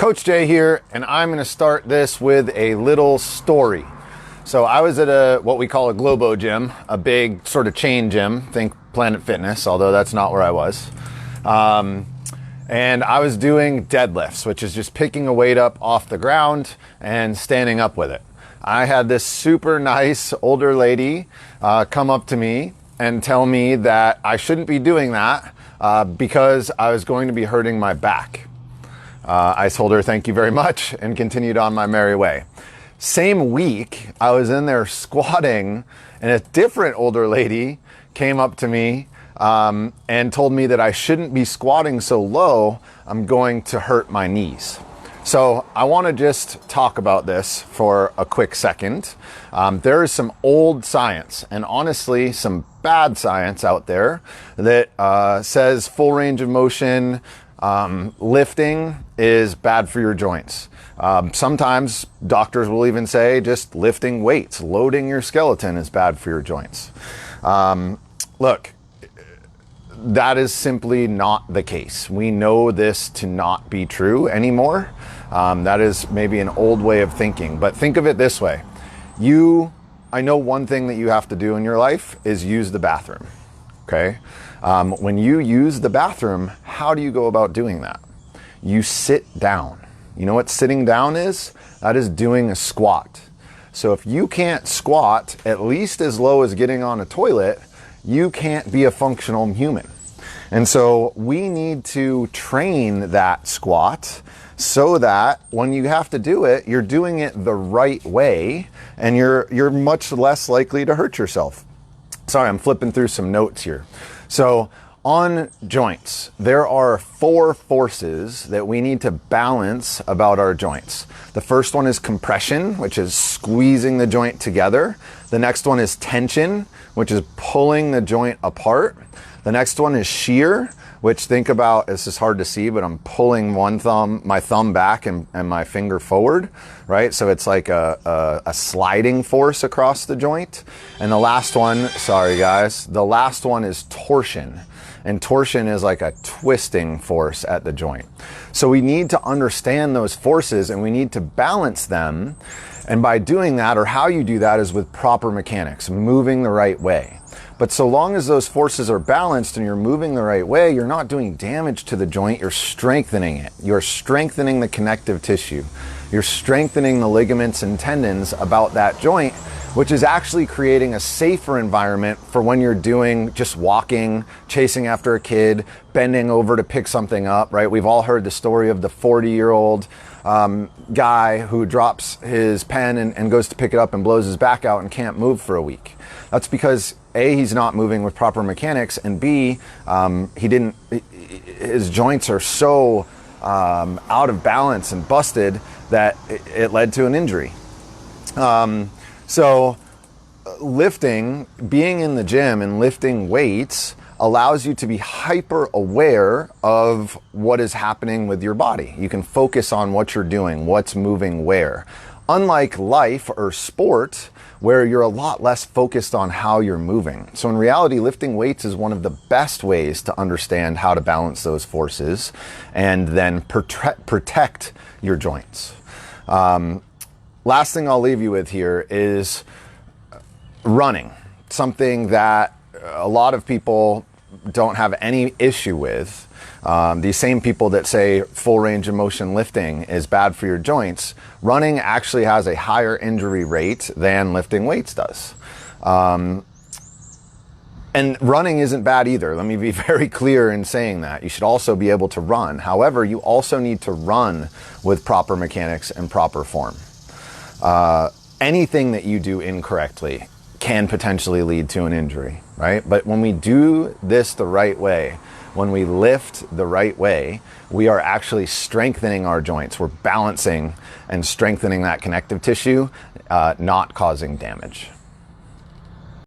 Coach Jay here, and I'm going to start this with a little story. So I was at what we call a Globo gym, a big sort of chain gym, think Planet Fitness, although that's not where I was. And I was doing deadlifts, which is just picking a weight up off the ground and standing up with it. I had this super nice older lady come up to me and tell me that I shouldn't be doing that because I was going to be hurting my back. I told her thank you very much and continued on my merry way. Same week, I was in there squatting and a different older lady came up to me and told me that I shouldn't be squatting so low, I'm going to hurt my knees. So I want to just talk about this for a quick second. There is some old science and honestly some bad science out there that says full range of motion lifting is bad for your joints. Sometimes doctors will even say just lifting weights, loading your skeleton is bad for your joints. Look, that is simply not the case. We know this to not be true anymore. That is maybe an old way of thinking, but think of it this way. I know one thing that you have to do in your life is use the bathroom, okay? When you use the bathroom, how do you go about doing that? You sit down. You know what sitting down is? That is doing a squat. So if you can't squat at least as low as getting on a toilet, you can't be a functional human. And so we need to train that squat so that when you have to do it, you're doing it the right way and you're much less likely to hurt yourself. Sorry, I'm flipping through some notes here. So on joints, there are 4 forces that we need to balance about our joints. The first one is compression, which is squeezing the joint together. The next one is tension, which is pulling the joint apart. The next one is shear, which think about, this is hard to see, but I'm pulling my thumb back and my finger forward, right? So it's like a sliding force across the joint. And the last one, sorry guys, the last one is torsion. And torsion is like a twisting force at the joint. So we need to understand those forces and we need to balance them. And by doing that, or how you do that, is with proper mechanics, moving the right way. But so long as those forces are balanced and you're moving the right way, you're not doing damage to the joint, you're strengthening it. You're strengthening the connective tissue. You're strengthening the ligaments and tendons about that joint, which is actually creating a safer environment for when you're doing just walking, chasing after a kid, bending over to pick something up, right? We've all heard the story of the 40-year-old guy who drops his pen and goes to pick it up and blows his back out and can't move for a week. That's because A, he's not moving with proper mechanics, and B, his joints are so out of balance and busted that it led to an injury. So lifting, being in the gym and lifting weights allows you to be hyper aware of what is happening with your body. You can focus on what you're doing, what's moving where. Unlike life or sport, where you're a lot less focused on how you're moving. So in reality, lifting weights is one of the best ways to understand how to balance those forces and then protect your joints. Last thing I'll leave you with here is running, something that a lot of people don't have any issue with. These same people that say full range of motion lifting is bad for your joints, running actually has a higher injury rate than lifting weights does. And running isn't bad either. Let me be very clear in saying that. You should also be able to run. However, you also need to run with proper mechanics and proper form. Anything that you do incorrectly can potentially lead to an injury, right? But when we do this the right way, when we lift the right way, we are actually strengthening our joints. We're balancing and strengthening that connective tissue, not causing damage.